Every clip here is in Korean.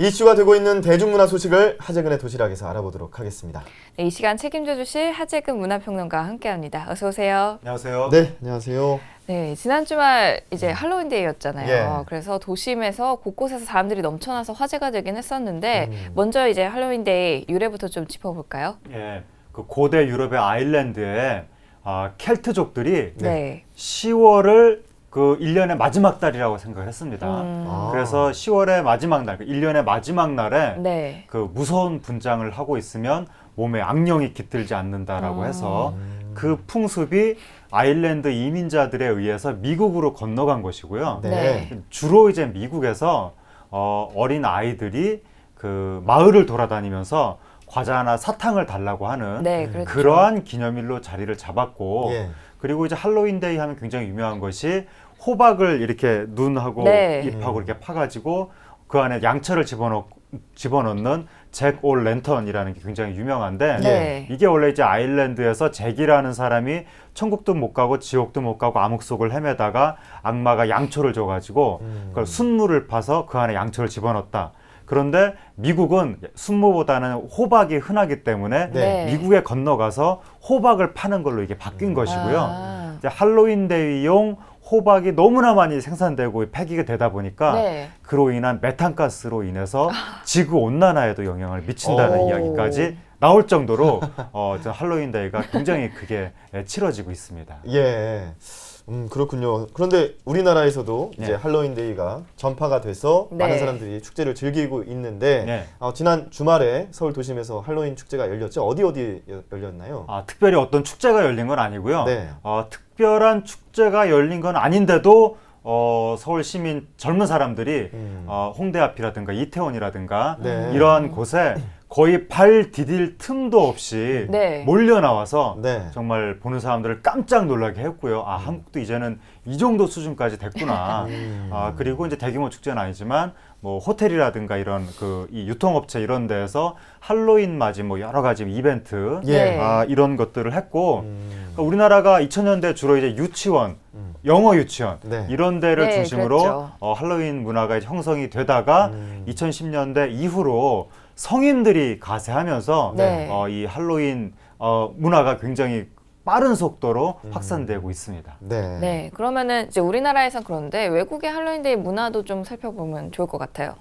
이슈가 되고 있는 대중문화 소식을 하재근의 도시락에서 알아보도록 하겠습니다. 네, 이 시간 책임져 주실 하재근 문화평론가와 함께합니다. 어서 오세요. 안녕하세요. 네, 안녕하세요. 네, 지난 주말 이제 할로윈데이였잖아요. 예. 그래서 도심에서 곳곳에서 사람들이 넘쳐나서 화제가 되긴 했었는데 먼저 이제 할로윈데이 유래부터 좀 짚어볼까요? 예, 그 고대 유럽의 아일랜드에 켈트족들이 네. 10월을 그 1년의 마지막 달이라고 생각을 했습니다. 아. 그래서 10월의 마지막 날, 그 1년의 마지막 날에 네. 그 무서운 분장을 하고 있으면 몸에 악령이 깃들지 않는다라고 해서 그 풍습이 아일랜드 이민자들에 의해서 미국으로 건너간 것이고요. 네. 주로 이제 미국에서 어린 아이들이 그 마을을 돌아다니면서 과자나 사탕을 달라고 하는 네, 그렇죠. 그러한 기념일로 자리를 잡았고, 예. 그리고 이제 할로윈데이 하면 굉장히 유명한 것이 호박을 이렇게 눈하고 네. 잎하고 이렇게 파가지고 그 안에 양철을 집어넣는 잭 올 랜턴이라는 게 굉장히 유명한데, 네. 이게 원래 이제 아일랜드에서 잭이라는 사람이 천국도 못 가고 지옥도 못 가고 암흑 속을 헤매다가 악마가 양초를 줘가지고 그걸 순무를 파서 그 안에 양초를 집어넣었다. 그런데 미국은 순무보다는 호박이 흔하기 때문에 네. 미국에 건너가서 호박을 파는 걸로 이게 바뀐 것이고요. 아. 이제 할로윈데이용 호박이 너무나 많이 생산되고 폐기가 되다 보니까 네. 그로 인한 메탄가스로 인해서 지구 온난화에도 영향을 미친다는 오. 이야기까지 나올 정도로 저 할로윈데이가 굉장히 크게 치러지고 있습니다. 예. 그렇군요. 그런데 우리나라에서도 이제 네. 할로윈데이가 전파가 돼서 네. 많은 사람들이 축제를 즐기고 있는데 네. 지난 주말에 서울 도심에서 할로윈 축제가 열렸죠. 어디 열렸나요? 특별히 어떤 축제가 열린 건 아니고요. 네. 특별한 축제가 열린 건 아닌데도 서울 시민 젊은 사람들이 홍대 앞이라든가 이태원이라든가 네. 이러한 곳에 거의 발 디딜 틈도 없이 네. 몰려 나와서 네. 정말 보는 사람들을 깜짝 놀라게 했고요. 한국도 이제는 이 정도 수준까지 됐구나. 그리고 이제 대규모 축제는 아니지만 뭐 호텔이라든가 이런 이 유통업체 이런 데에서 할로윈 맞이 뭐 여러 가지 이벤트 예. 이런 것들을 했고, 그러니까 우리나라가 2000년대 주로 이제 유치원, 영어 유치원 네. 이런 데를 네, 중심으로 그랬죠. 할로윈 문화가 이제 형성이 되다가 2010년대 이후로 성인들이 가세하면서 네. 이 할로윈 문화가 굉장히 빠른 속도로 확산되고 있습니다. 네. 네. 그러면은 이제 우리나라에선 그런데 외국의 할로윈데이 문화도 좀 살펴보면 좋을 것 같아요.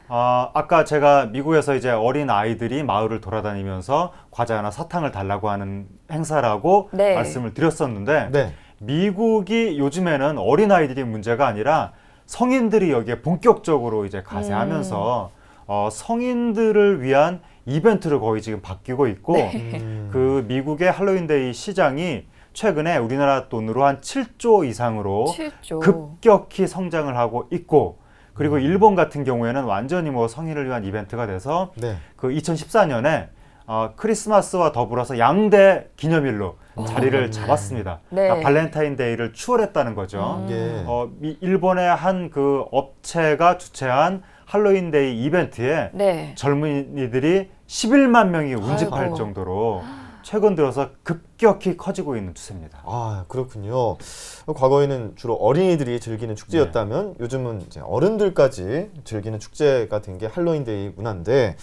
아까 제가 미국에서 이제 어린 아이들이 마을을 돌아다니면서 과자나 사탕을 달라고 하는 행사라고 네. 말씀을 드렸었는데, 네. 미국이 요즘에는 어린 아이들이 문제가 아니라 성인들이 여기에 본격적으로 이제 가세하면서 성인들을 위한 이벤트를 거의 지금 바뀌고 있고, 그 미국의 할로윈데이 시장이 최근에 우리나라 돈으로 한 7조 이상으로 7조. 급격히 성장을 하고 있고, 그리고 일본 같은 경우에는 완전히 뭐 성인을 위한 이벤트가 돼서 네. 그 2014년에 크리스마스와 더불어서 양대 기념일로 자리를 잡았습니다. 네. 그러니까 발렌타인데이를 추월했다는 거죠. 예. 일본의 한 그 업체가 주최한 할로윈데이 이벤트에 네. 젊은이들이 11만 명이 운집할 아이고. 정도로 최근 들어서 급격히 커지고 있는 추세입니다. 그렇군요. 과거에는 주로 어린이들이 즐기는 축제였다면 요즘은 이제 어른들까지 즐기는 축제가 된 게 할로윈데이 문화인데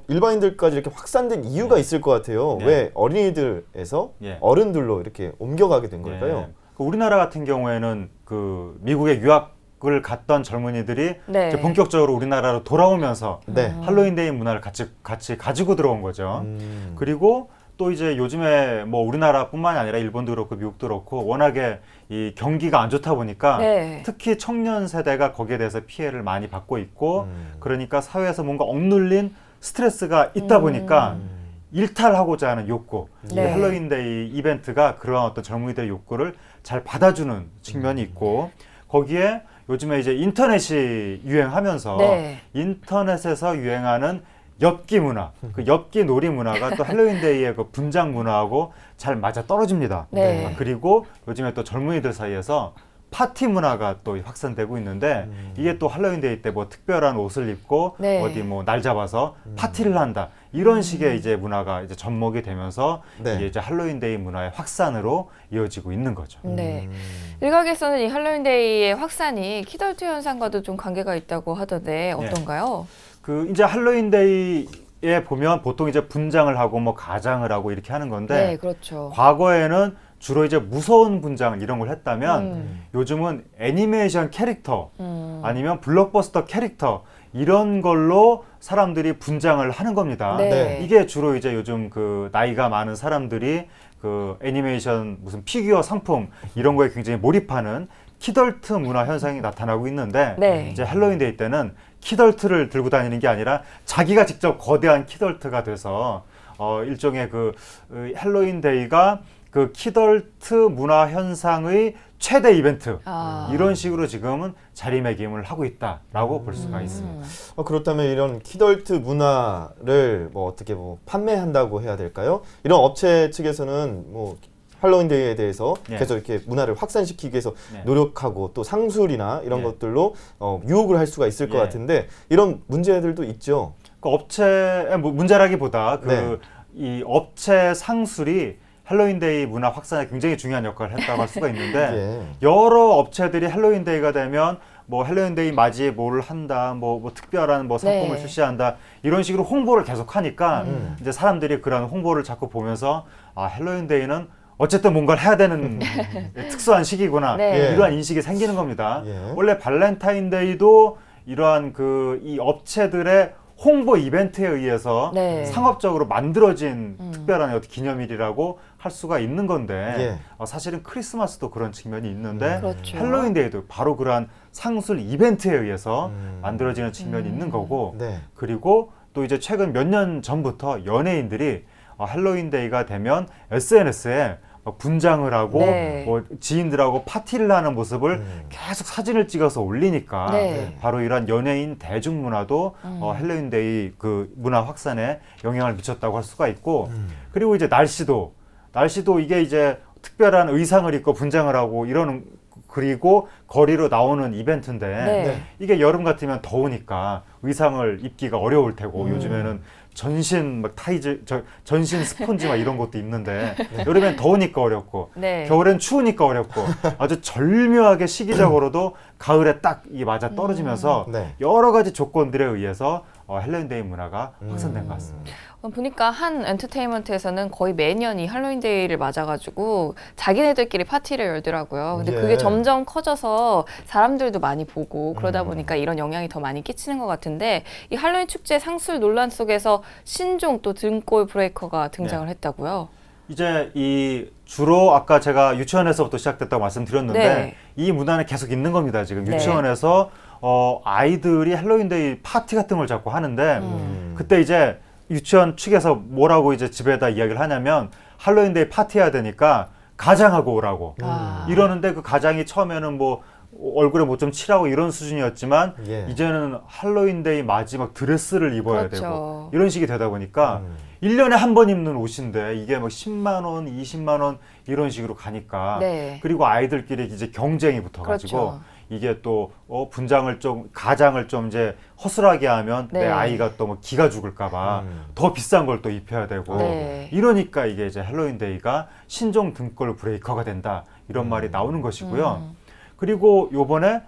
일반인들까지 이렇게 확산된 이유가 있을 것 같아요. 네. 왜 어린이들에서 예. 어른들로 이렇게 옮겨가게 된 걸까요? 우리나라 같은 경우에는 그 미국에 유학을 갔던 젊은이들이 네. 이제 본격적으로 우리나라로 돌아오면서 네. 할로윈데이 문화를 같이 가지고 들어온 거죠. 음. 그리고 또 이제 요즘에 뭐 우리나라뿐만이 아니라 일본도 그렇고 미국도 그렇고 워낙에 이 경기가 안 좋다 보니까 네. 특히 청년 세대가 거기에 대해서 피해를 많이 받고 있고, 그러니까 사회에서 뭔가 억눌린 스트레스가 있다 보니까 일탈하고자 하는 욕구, 네. 이 할로윈데이 이벤트가 그러한 어떤 젊은이들의 욕구를 잘 받아주는 측면이 있고, 거기에 요즘에 이제 인터넷이 유행하면서 네. 인터넷에서 유행하는 엽기 문화, 그 엽기 놀이 문화가 또 할로윈데이의 그 분장 문화하고 잘 맞아 떨어집니다. 네. 그리고 요즘에 또 젊은이들 사이에서 파티 문화가 또 확산되고 있는데, 이게 또 할로윈데이 때 뭐 특별한 옷을 입고 네. 어디 뭐 날 잡아서 파티를 한다, 이런 식의 이제 문화가 이제 접목이 되면서 네. 이게 이제 할로윈데이 문화의 확산으로 이어지고 있는 거죠. 네. 일각에서는 이 할로윈데이의 확산이 키덜트 현상과도 좀 관계가 있다고 하던데 어떤가요? 그 이제 할로윈데이에 보면 보통 이제 분장을 하고 뭐 가장을 하고 이렇게 하는 건데 네, 그렇죠. 과거에는 주로 이제 무서운 분장 이런 걸 했다면 요즘은 애니메이션 캐릭터 아니면 블록버스터 캐릭터 이런 걸로 사람들이 분장을 하는 겁니다. 네. 이게 주로 이제 요즘 그 나이가 많은 사람들이 그 애니메이션 무슨 피규어 상품 이런 거에 굉장히 몰입하는 키덜트 문화 현상이 나타나고 있는데 네. 이제 할로윈데이 때는 키덜트를 들고 다니는 게 아니라 자기가 직접 거대한 키덜트가 돼서 일종의 그 할로윈데이가 그 키덜트 문화 현상의 최대 이벤트 이런 식으로 지금은 자리매김을 하고 있다라고 볼 수가 있습니다. 그렇다면 이런 키덜트 문화를 뭐 어떻게 뭐 판매한다고 해야 될까요? 이런 업체 측에서는 뭐 할로윈데이에 대해서 네. 계속 이렇게 문화를 확산시키기 위해서 네. 노력하고 또 상술이나 이런 네. 것들로 유혹을 할 수가 있을 것 네. 같은데 이런 문제들도 있죠. 그 업체의 문제라기보다 네. 이 업체 상술이 할로윈데이 문화 확산에 굉장히 중요한 역할을 했다고 할 수가 있는데 예. 여러 업체들이 할로윈데이가 되면 뭐 할로윈데이 맞이에 뭘 한다, 뭐 특별한 뭐 상품을 네. 출시한다 이런 식으로 홍보를 계속 하니까 이제 사람들이 그런 홍보를 자꾸 보면서 아 할로윈데이는 어쨌든 뭔가를 해야 되는 특수한 시기구나 네. 이러한 인식이 생기는 겁니다. 예. 원래 발렌타인데이도 이러한 이 업체들의 홍보 이벤트에 의해서 네. 상업적으로 만들어진 특별한 어떤 기념일이라고 할 수가 있는 건데 예. 사실은 크리스마스도 그런 측면이 있는데 그렇죠. 할로윈데이도 바로 그러한 상술 이벤트에 의해서 만들어지는 측면이 있는 거고 네. 그리고 또 이제 최근 몇 년 전부터 연예인들이 할로윈데이가 되면 SNS에 분장을 하고 네. 뭐 지인들하고 파티를 하는 모습을 계속 사진을 찍어서 올리니까 네. 바로 이러한 연예인 대중문화도 할로윈데이 그 문화 확산에 영향을 미쳤다고 할 수가 있고 그리고 이제 날씨도 이게 이제 특별한 의상을 입고 분장을 하고 이러는 그리고 거리로 나오는 이벤트인데 네. 이게 여름 같으면 더우니까 의상을 입기가 어려울 테고 요즘에는 전신 막 전신 스폰지 막 이런 것도 입는데 여름엔 더우니까 어렵고 네. 겨울엔 추우니까 어렵고 아주 절묘하게 시기적으로도 가을에 딱 이 맞아 떨어지면서 네. 여러 가지 조건들에 의해서 할로윈데이 문화가 확산된 것 같습니다. 보니까 한 엔터테인먼트에서는 거의 매년 이 할로윈데이를 맞아가지고 자기네들끼리 파티를 열더라고요. 근데 예. 그게 점점 커져서 사람들도 많이 보고 그러다 보니까 이런 영향이 더 많이 끼치는 것 같은데 이 할로윈 축제 상술 논란 속에서 신종 또 등골 브레이커가 등장을 네. 했다고요. 이제 이 주로 아까 제가 유치원에서부터 시작됐다고 말씀드렸는데 네. 이 문화는 계속 있는 겁니다. 지금 네. 유치원에서 아이들이 할로윈데이 파티 같은 걸 자꾸 하는데 그때 이제 유치원 측에서 뭐라고 이제 집에다 이야기를 하냐면 할로윈데이 파티해야 되니까 가장하고 오라고 이러는데 그 가장이 처음에는 뭐 얼굴에 뭐 좀 칠하고 이런 수준이었지만 예. 이제는 할로윈데이 마지막 드레스를 입어야 그렇죠. 되고 이런 식이 되다 보니까 1년에 한 번 입는 옷인데 이게 뭐 10만 원, 20만 원 이런 식으로 가니까 네. 그리고 아이들끼리 이제 경쟁이 붙어가지고 그렇죠. 이게 또 가장을 좀 이제 허술하게 하면 네. 내 아이가 또 뭐 기가 죽을까봐 더 비싼 걸 또 입혀야 되고 네. 이러니까 이게 이제 할로윈데이가 신종 등골 브레이커가 된다 이런 말이 나오는 것이고요. 그리고 요번에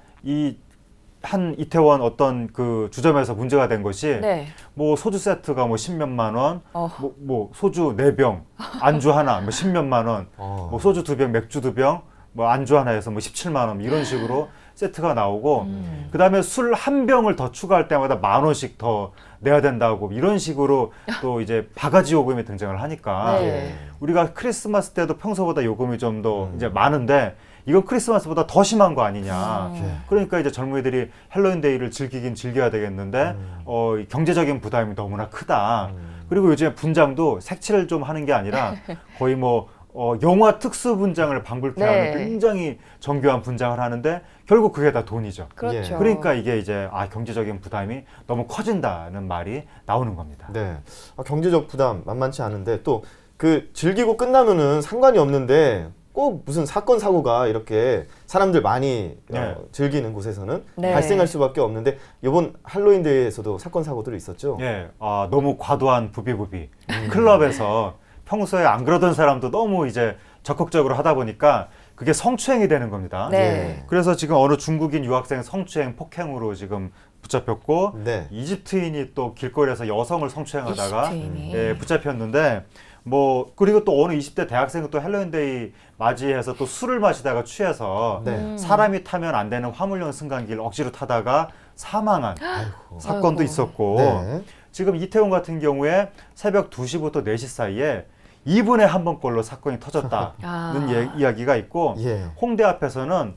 한 이태원 어떤 그 주점에서 문제가 된 것이 네. 뭐 소주 세트가 뭐 10몇만 원, 어. 뭐 소주 4병, 안주 하나 뭐 10몇만 원, 뭐 소주 2병, 맥주 2병, 뭐 안주 하나에서 뭐 17만 원 이런 식으로 세트가 나오고 그다음에 술 한 병을 더 추가할 때마다 10,000원씩 더 내야 된다고 이런 식으로 또 이제 바가지 요금이 등장을 하니까 네. 우리가 크리스마스 때도 평소보다 요금이 좀 더 이제 많은데 이건 크리스마스보다 더 심한 거 아니냐. 그러니까 이제 젊은이들이 할로윈데이를 즐기긴 즐겨야 되겠는데 이 경제적인 부담이 너무나 크다. 그리고 요즘에 분장도 색칠을 좀 하는 게 아니라 거의 뭐 영화 특수 분장을 방불케하는 네. 굉장히 정교한 분장을 하는데 결국 그게 다 돈이죠. 그렇죠. 그러니까 이게 이제 경제적인 부담이 너무 커진다는 말이 나오는 겁니다. 네. 경제적 부담 만만치 않은데 또 그 즐기고 끝나면은 상관이 없는데 꼭 무슨 사건 사고가 이렇게 사람들 많이 네. 즐기는 곳에서는 네. 발생할 수밖에 없는데 이번 할로윈데이에서도 사건 사고들이 있었죠. 예, 너무 과도한 부비부비. 클럽에서 평소에 안 그러던 사람도 너무 이제 적극적으로 하다 보니까 그게 성추행이 되는 겁니다. 네. 그래서 지금 어느 중국인 유학생 성추행 폭행으로 지금 붙잡혔고 네. 이집트인이 또 길거리에서 여성을 성추행하다가 이집트인이. 예, 붙잡혔는데 뭐 그리고 또 어느 20대 대학생은 또 헬로윈데이 맞이해서 또 술을 마시다가 취해서 네. 사람이 타면 안 되는 화물용 승강기를 억지로 타다가 사망한 사건도 아이고. 있었고 네. 지금 이태원 같은 경우에 새벽 2시부터 4시 사이에 2분에 한 번꼴로 사건이 터졌다는 아. 이야기가 있고 예. 홍대 앞에서는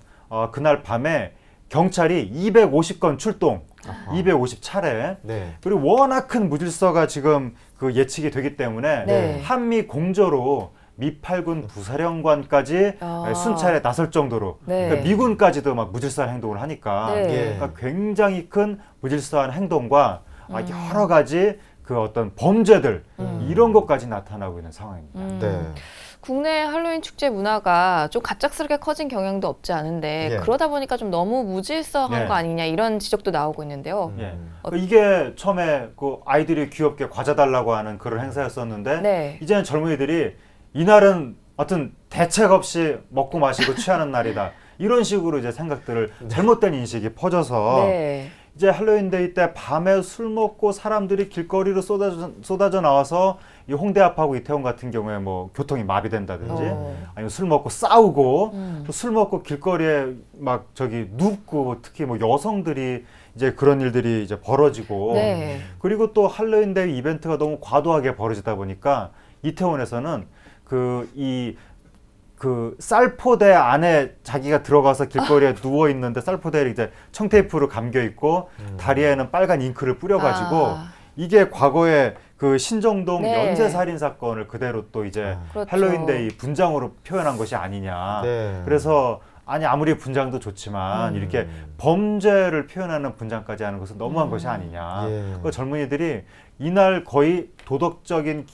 그날 밤에 경찰이 250건 출동, 250차례 네. 그리고 워낙 큰 무질서가 지금 그 예측이 되기 때문에 네. 한미 공조로 미팔군 부사령관까지 아. 순찰에 나설 정도로 네. 그러니까 미군까지도 막 무질서한 행동을 하니까 네. 예. 그러니까 굉장히 큰 무질서한 행동과 여러 가지 그 어떤 범죄들 이런 것까지 나타나고 있는 상황입니다. 네. 국내 할로윈 축제 문화가 좀 갑작스럽게 커진 경향도 없지 않은데 예. 그러다 보니까 좀 너무 무질서한 네. 거 아니냐 이런 지적도 나오고 있는데요. 예. 이게 처음에 그 아이들이 귀엽게 과자 달라고 하는 그런 행사였었는데 네. 이제는 젊은이들이 이날은 어떤 대책 없이 먹고 마시고 취하는 날이다. 이런 식으로 이제 생각들을 잘못된 인식이 퍼져서 네. 이제 할로윈데이 때 밤에 술 먹고 사람들이 길거리로 쏟아져 나와서 이 홍대 앞하고 이태원 같은 경우에 뭐 교통이 마비된다든지 아니면 술 먹고 싸우고 또 술 먹고 길거리에 막 저기 눕고 특히 뭐 여성들이 이제 그런 일들이 이제 벌어지고 네. 그리고 또 할로윈데이 이벤트가 너무 과도하게 벌어지다 보니까 이태원에서는 그 쌀포대 안에 자기가 들어가서 길거리에 누워 있는데 쌀포대를 이제 청테이프로 감겨 있고 다리에는 빨간 잉크를 뿌려가지고 이게 과거에 그 신정동 네. 연쇄 살인 사건을 그대로 또 이제 그렇죠. 할로윈데이 분장으로 표현한 것이 아니냐. 네. 그래서 아무리 분장도 좋지만 이렇게 범죄를 표현하는 분장까지 하는 것은 너무한 것이 아니냐. 예. 그 젊은이들이 이날 거의 도덕적인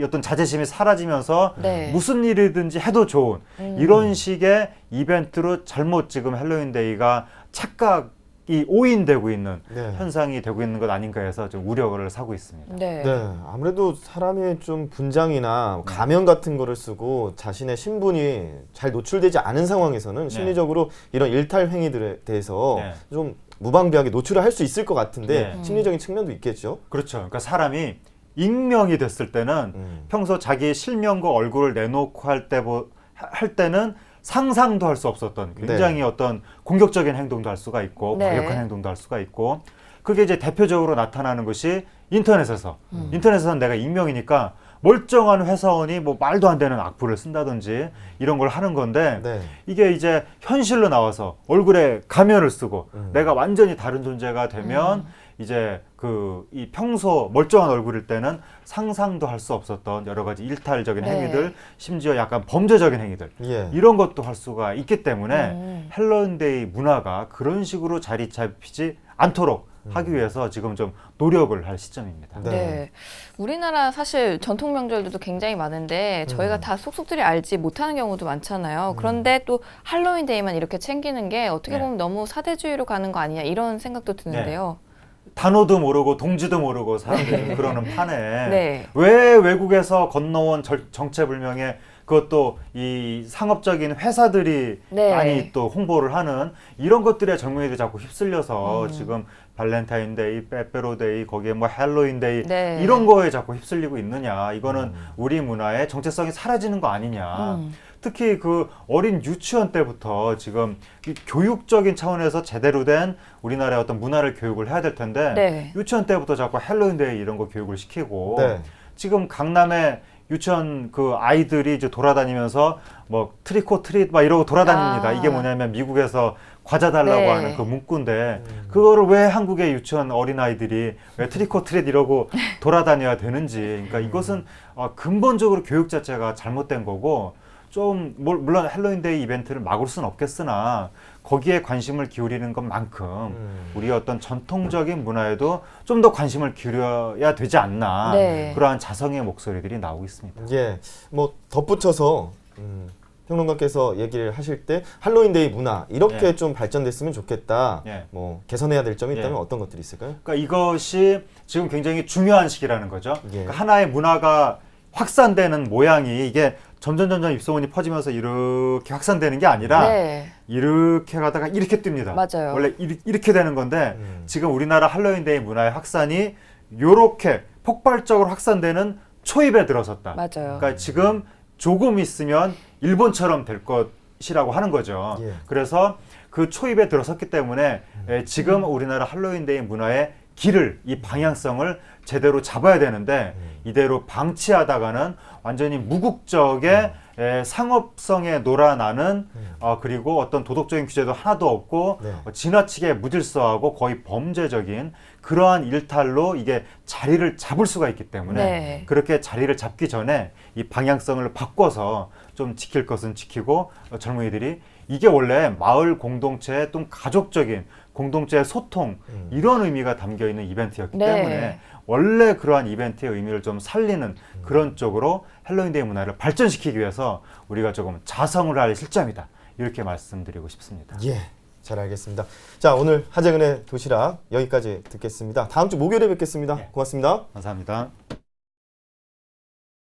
어떤 자제심이 사라지면서 네. 무슨 일이든지 해도 좋은 이런 식의 이벤트로 잘못 지금 할로윈데이가 착각이 오인되고 있는 네. 현상이 되고 있는 것 아닌가 해서 좀 우려를 사고 있습니다. 네. 네, 아무래도 사람이 좀 분장이나 가면 같은 거를 쓰고 자신의 신분이 잘 노출되지 않은 상황에서는 심리적으로 이런 일탈 행위들에 대해서 네. 좀 무방비하게 노출을 할 수 있을 것 같은데 네. 심리적인 측면도 있겠죠. 그렇죠. 그러니까 사람이 익명이 됐을 때는 평소 자기 실명과 얼굴을 내놓고 할 때는 상상도 할 수 없었던 굉장히 네. 어떤 공격적인 행동도 할 수가 있고 네. 과격한 행동도 할 수가 있고 그게 이제 대표적으로 나타나는 것이 인터넷에서는 내가 익명이니까 멀쩡한 회사원이 뭐 말도 안 되는 악플을 쓴다든지 이런 걸 하는 건데 네. 이게 이제 현실로 나와서 얼굴에 가면을 쓰고 내가 완전히 다른 존재가 되면 이제 이 평소 멀쩡한 얼굴일 때는 상상도 할 수 없었던 여러 가지 일탈적인 네. 행위들, 심지어 약간 범죄적인 행위들 예. 이런 것도 할 수가 있기 때문에 헬로윈데이 문화가 그런 식으로 자리 잡히지 않도록 하기 위해서 지금 좀 노력을 할 시점입니다. 네. 네. 우리나라 사실 전통 명절들도 굉장히 많은데 저희가 다 속속들이 알지 못하는 경우도 많잖아요. 그런데 또 할로윈데이만 이렇게 챙기는 게 어떻게 네. 보면 너무 사대주의로 가는 거 아니냐 이런 생각도 드는데요. 단어도 모르고 동지도 모르고 사람들이 그러는 판에 네. 왜 외국에서 건너온 정체불명의 그것도 이 상업적인 회사들이 네. 많이 또 홍보를 하는 이런 것들에 젊은이들이 자꾸 휩쓸려서 지금 발렌타인데이, 빼빼로데이, 거기에 뭐 할로윈데이 네. 이런 거에 자꾸 휩쓸리고 있느냐. 이거는 우리 문화의 정체성이 사라지는 거 아니냐. 특히 그 어린 유치원 때부터 지금 이 교육적인 차원에서 제대로 된 우리나라의 어떤 문화를 교육을 해야 될 텐데 네. 유치원 때부터 자꾸 할로윈데이 이런 거 교육을 시키고 네. 지금 강남에 유치원 그 아이들이 이제 돌아다니면서 뭐 트리코 트릿 막 이러고 돌아다닙니다. 아. 이게 뭐냐면 미국에서 과자 달라고 네. 하는 그 문구인데 그거를 왜 한국의 유치원 어린아이들이 왜 트리코 트릿 이러고 돌아다녀야 되는지. 그러니까 이것은 근본적으로 교육 자체가 잘못된 거고 좀 물론 할로윈데이 이벤트를 막을 수는 없겠으나 거기에 관심을 기울이는 것만큼 우리의 어떤 전통적인 문화에도 좀 더 관심을 기울여야 되지 않나. 네. 그러한 자성의 목소리들이 나오고 있습니다. 예, 뭐 덧붙여서 평론가께서 얘기를 하실 때 할로윈데이 문화 이렇게 예. 좀 발전됐으면 좋겠다. 예. 뭐 개선해야 될 점이 있다면 예. 어떤 것들이 있을까요? 그러니까 이것이 지금 굉장히 중요한 시기라는 거죠. 예. 그러니까 하나의 문화가 확산되는 모양이 이게 점점 입소문이 퍼지면서 이렇게 확산되는 게 아니라 네. 이렇게 가다가 이렇게 뜹니다. 맞아요. 원래 이렇게 되는 건데 지금 우리나라 할로윈데이 문화의 확산이 이렇게 폭발적으로 확산되는 초입에 들어섰다. 맞아요. 그러니까 지금 조금 있으면 일본처럼 될 것이라고 하는 거죠. 예. 그래서 그 초입에 들어섰기 때문에 지금 우리나라 할로윈데이 문화의 길을, 이 방향성을 제대로 잡아야 되는데 이대로 방치하다가는 완전히 무국적의 상업성에 놀아나는 그리고 어떤 도덕적인 규제도 하나도 없고 네. 지나치게 무질서하고 거의 범죄적인 그러한 일탈로 이게 자리를 잡을 수가 있기 때문에 네. 그렇게 자리를 잡기 전에 이 방향성을 바꿔서 좀 지킬 것은 지키고 젊은이들이 이게 원래 마을 공동체의 또 가족적인 공동체의 소통 이런 의미가 담겨 있는 이벤트였기 네. 때문에 원래 그러한 이벤트의 의미를 좀 살리는 그런 쪽으로 할로윈데이 문화를 발전시키기 위해서 우리가 조금 자성을 할 실정이다 이렇게 말씀드리고 싶습니다. 예, 잘 알겠습니다. 자, 오늘 하재근의 도시락 여기까지 듣겠습니다. 다음 주 목요일에 뵙겠습니다. 고맙습니다. 감사합니다.